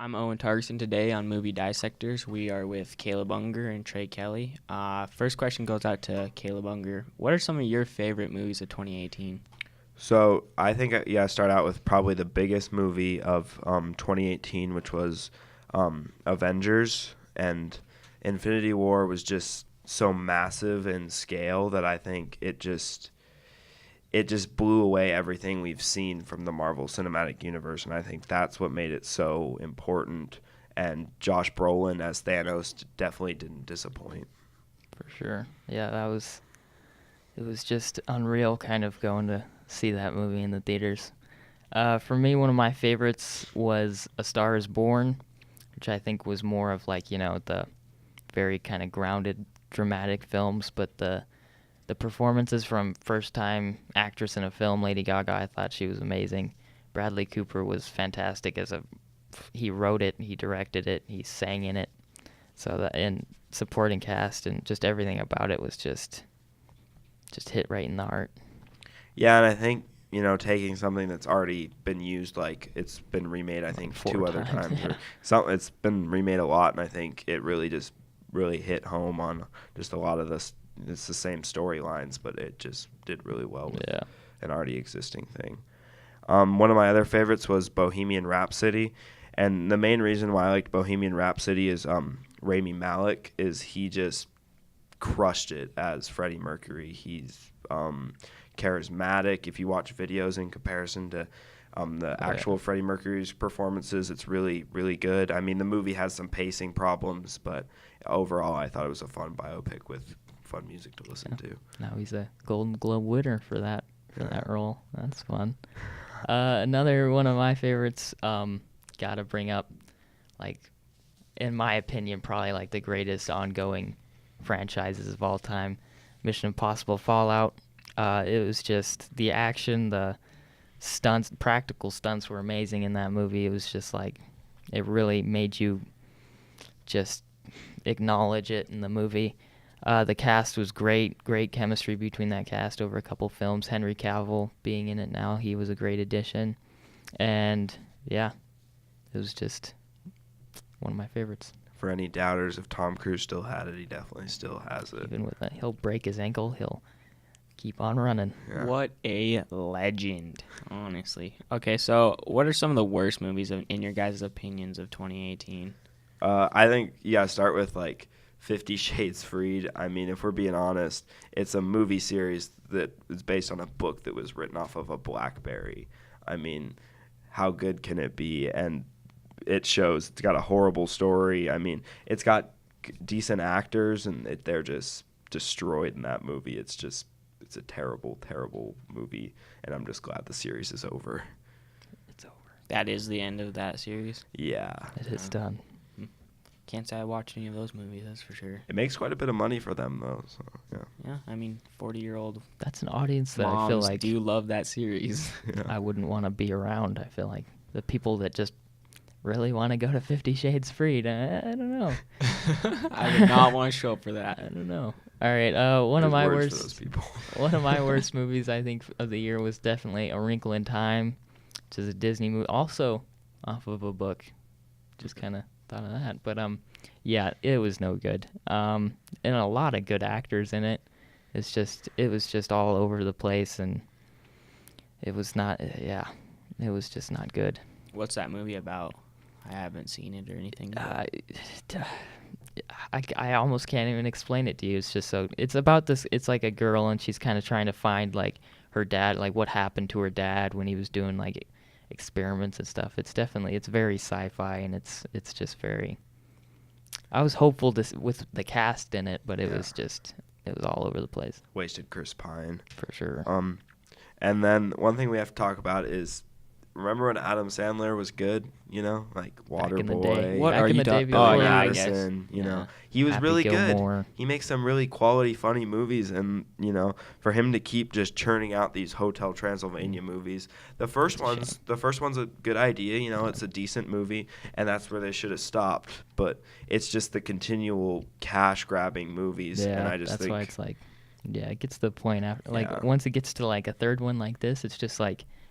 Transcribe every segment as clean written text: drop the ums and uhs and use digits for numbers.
I'm Owen Targson. Today on Movie Dissectors, we are with Caleb Unger and Trey Kelly. First question goes out to Caleb Unger. What are some of your favorite movies of 2018? So I think, start out with probably the biggest movie of 2018, which was Avengers. And Infinity War was just so massive in scale that I think it just blew away everything we've seen from the Marvel Cinematic Universe, and I think that's what made it so important. And Josh Brolin as Thanos definitely didn't disappoint. For sure. Yeah, it was just unreal kind of going to see that movie in the theaters. For me, one of my favorites was A Star is Born, which I think was more of the very kind of grounded, dramatic films, but the performances from first-time actress in a film, Lady Gaga, I thought she was amazing. Bradley Cooper was fantastic he wrote it, he directed it, he sang in it. And supporting cast and just everything about it was just hit right in the heart. Yeah, and I think, taking something that's already been used, like it's been remade, I think, 2 other times. Yeah. It's been remade a lot, and I think it really hit home on just a lot of this. It's the same storylines, but it just did really well with an already existing thing. One of my other favorites was Bohemian Rhapsody, and the main reason why I liked Bohemian Rhapsody is Rami Malek is he just crushed it as Freddie Mercury. He's charismatic. If you watch videos in comparison to the actual Freddie Mercury's performances, it's really, really good. I mean, the movie has some pacing problems, but overall I thought it was a fun biopic with fun music to listen to. Now he's a Golden Globe winner for that role. That's fun. Another one of my favorites, gotta bring up, in my opinion, probably the greatest ongoing franchises of all time, Mission Impossible Fallout. It was just the action, the stunts, practical stunts were amazing in that movie. It was just it really made you just acknowledge it in the movie. The cast was great chemistry between that cast over a couple films. Henry Cavill being in it now, he was a great addition. And, yeah, it was just one of my favorites. For any doubters, if Tom Cruise still had it, he definitely still has it. Even with that, he'll break his ankle, he'll keep on running. Yeah. What a legend, honestly. Okay, so what are some of the worst movies in your guys' opinions of 2018? I think, start with, 50 Shades Freed. I mean, if we're being honest, it's a movie series that is based on a book that was written off of a BlackBerry. I mean, how good can it be? And it shows it's got a horrible story. I mean, it's got decent actors, and they're just destroyed in that movie. It's a terrible, terrible movie, and I'm just glad the series is over. It's over. That is the end of that series? Yeah. It is done. Can't say I watched any of those movies, that's for sure. It makes quite a bit of money for them, though. So, yeah. Yeah, I mean, 40-year-old That's an audience that moms I feel like do love that series. Yeah. I wouldn't want to be around. I feel like the people that just really want to go to 50 Shades Freed, I don't know. I would not want to show up for that. I don't know. All right, one of There's my words for worst those people. one of my worst movies I think of the year was definitely A Wrinkle in Time, which is a Disney movie, also off of a book. Just kind of thought of that, but yeah, it was no good. And a lot of good actors in it. It was just all over the place, and it was not. Yeah, it was just not good. What's that movie about? I haven't seen it or anything. I almost can't even explain it to you. It's just it's about this. It's like a girl, and she's kind of trying to find her dad, what happened to her dad when he was doing experiments and stuff. It's very sci-fi, and it's just very. I was hopeful with the cast in it, but it was all over the place. Wasted Chris Pine. For sure. And then one thing we have to talk about is, remember when Adam Sandler was good? Back in the day. Waterboy. What Back are in you the day talking? before Oh yeah, I guess. Madison, Yeah. he was Happy really Gilmore. good. He makes some really quality, funny movies, and for him to keep just churning out these Hotel Transylvania movies, the first one's a good idea. It's a decent movie, and that's where they should have stopped. But it's just the continual cash grabbing movies, Yeah, and I just that's think why it's it gets to the point after Yeah. once it gets to a third one like this, it's just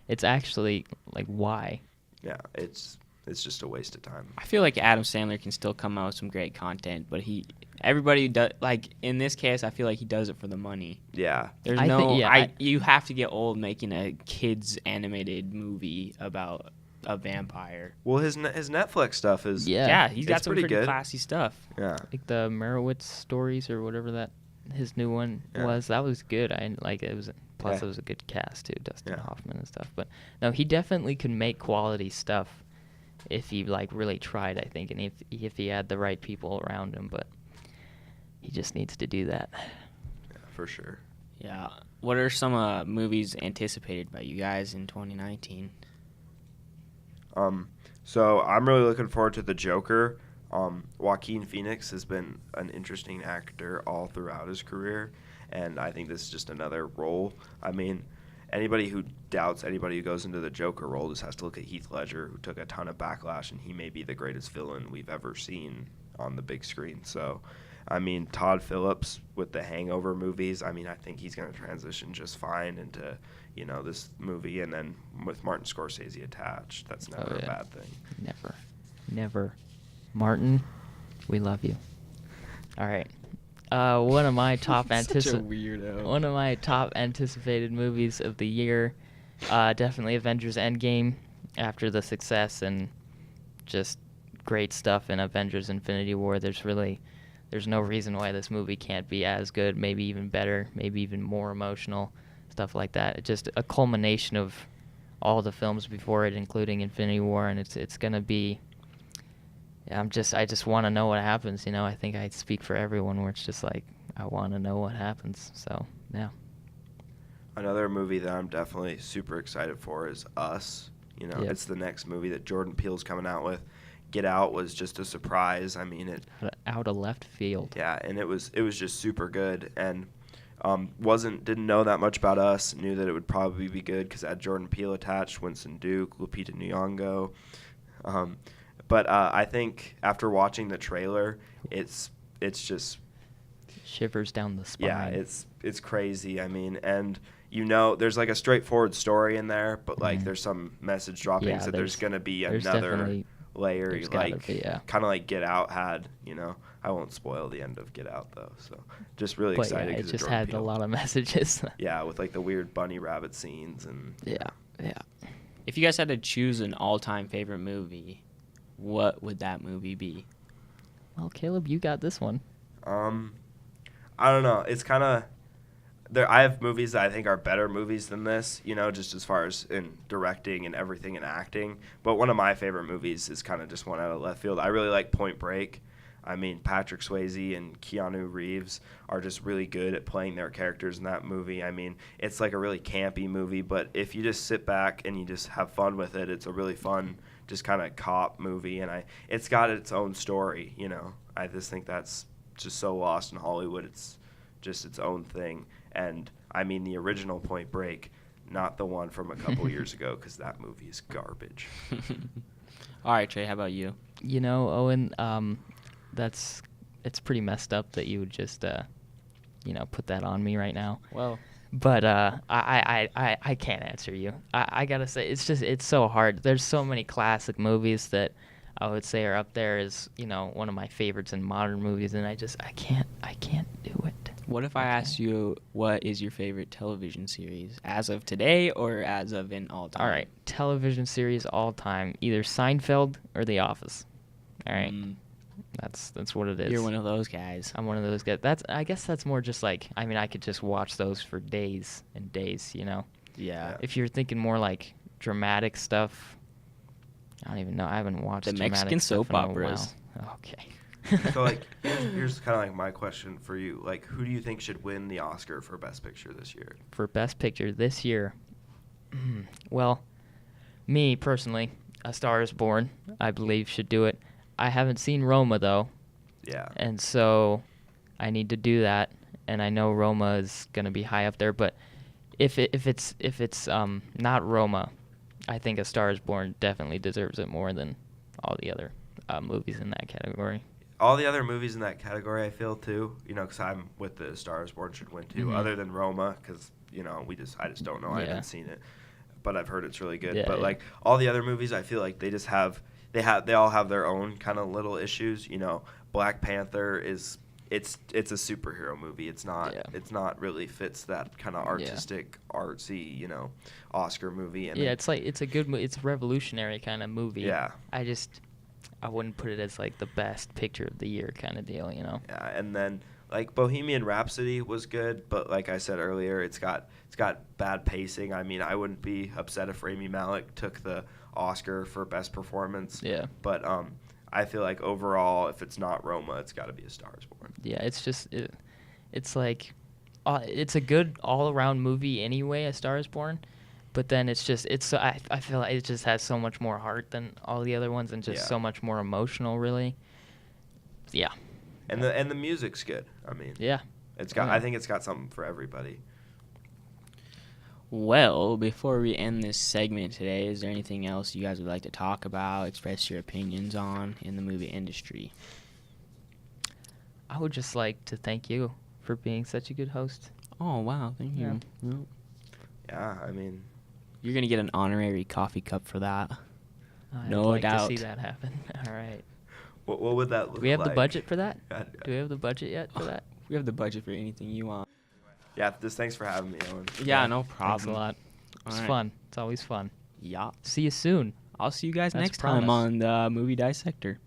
it's actually why. yeah, it's it's just a waste of time. I feel like Adam Sandler can still come out with some great content, but everybody does, like in this case, I feel like he does it for the money. Yeah. There's you have to get old making a kids animated movie about a vampire. Well, his Netflix stuff is He's got some pretty good. classy stuff. Yeah. Like the Merowitz stories or whatever that his new one was. That was good. I like it. Plus it was a good cast too, Dustin Hoffman and stuff. But no, he definitely could make quality stuff if he like really tried, I think, and if he had the right people around him. But he just needs to do that. Yeah, for sure. Yeah. What are some movies anticipated by you guys in 2019? So I'm really looking forward to The Joker. Joaquin Phoenix has been an interesting actor all throughout his career, and I think this is just another role. I mean, anybody who doubts anybody who goes into the Joker role just has to look at Heath Ledger, who took a ton of backlash, and he may be the greatest villain we've ever seen on the big screen. So, I mean, Todd Phillips with the Hangover movies, I mean, I think he's going to transition just fine into, this movie. And then with Martin Scorsese attached, that's never a bad thing. Never. Martin, we love you. All right. One of my top one of my top anticipated movies of the year, definitely Avengers Endgame. After the success and just great stuff in Avengers Infinity War, there's no reason why this movie can't be as good, maybe even better, maybe even more emotional, stuff like that. It's just a culmination of all the films before it, including Infinity War, and it's gonna be. I just want to know what happens. I think I speak for everyone where it's just like I want to know what happens. So yeah. Another movie that I'm definitely super excited for is Us. It's the next movie that Jordan Peele's coming out with. Get Out was just a surprise. I mean, it out of left field. Yeah, and it was just super good, and didn't know that much about Us. Knew that it would probably be good because it had Jordan Peele attached, Winston Duke, Lupita Nyong'o. But I think after watching the trailer, it's just shivers down the spine. Yeah, it's crazy. I mean, and there's like a straightforward story in there, but like there's some message droppings that there's going to be another layer, like kind of like Get Out had. I won't spoil the end of Get Out though. So just really excited. Yeah, it just had a lot of messages. Yeah, with like the weird bunny rabbit scenes and. Yeah. If you guys had to choose an all-time favorite movie, what would that movie be? Well, Caleb, you got this one. I don't know. It's kind of I have movies that I think are better movies than this, just as far as in directing and everything and acting. But one of my favorite movies is kind of just one out of left field. I really like Point Break. I mean, Patrick Swayze and Keanu Reeves are just really good at playing their characters in that movie. I mean, it's like a really campy movie, but if you just sit back and you just have fun with it, it's a really fun just kind of cop movie, and it's got its own story. I just think that's just so lost in Hollywood. It's just its own thing, and I mean the original Point Break, not the one from a couple years ago, because that movie is garbage. All right, Trey, how about you? Owen, it's pretty messed up that you would just put that on me right now. Well. But I can't answer you. I gotta say, it's so hard. There's so many classic movies that I would say are up there as one of my favorites in modern movies, and I can't do it. What if I asked you what is your favorite television series as of today or as of in all time? All right, television series all time, either Seinfeld or The Office. All right. That's what it is. You're one of those guys. I'm one of those guys. I guess that's more just like, I mean, I could just watch those for days and days, Yeah. If you're thinking more like dramatic stuff, I don't even know. I haven't watched the dramatic Mexican stuff soap in a operas. while. Okay. So like, here's kind of like my question for you. Like, who do you think should win the Oscar for Best Picture this year? For Best Picture this year, well, me personally, A Star Is Born, I believe should do it. I haven't seen Roma though. Yeah. And so I need to do that, and I know Roma is going to be high up there, but if it's not Roma, I think A Star Is Born definitely deserves it more than all the other movies in that category. All the other movies in that category, I feel too, because I'm with the Star Is Born should win too, other than Roma, because I just don't know. I haven't seen it, but I've heard it's really good. But like all the other movies, I feel like they just have they all have their own kind of little issues. Black Panther it's a superhero movie. It's not really fits that kind of artistic, artsy, Oscar movie. And it's a good movie. It's a revolutionary kind of movie. Yeah. I wouldn't put it as like the best picture of the year kind of deal, Yeah, and then like Bohemian Rhapsody was good, but like I said earlier, it's got bad pacing. I mean, I wouldn't be upset if Rami Malek took the Oscar for best performance. Yeah. But I feel like overall, if it's not Roma, it's got to be A Star Is Born. Yeah, it's like it's a good all-around movie anyway, A Star Is Born. But then I feel like it just has so much more heart than all the other ones, and just so much more emotional, really. Yeah. And the music's good. I mean, yeah, I think it's got something for everybody. Well, before we end this segment today, is there anything else you guys would like to talk about, express your opinions on in the movie industry? I would just like to thank you for being such a good host. Oh, wow. Thank you. Yeah, I mean, you're going to get an honorary coffee cup for that. I'd no like doubt. to see that happen. All right. What would that look like? Do we have the budget for that? Do we have the budget yet for that? We have the budget for anything you want. Yeah, thanks for having me, Owen. Yeah, no problem. Thanks a lot. It's fun. It's always fun. Yeah. See you soon. I'll see you guys That's next time on the Movie Dissector.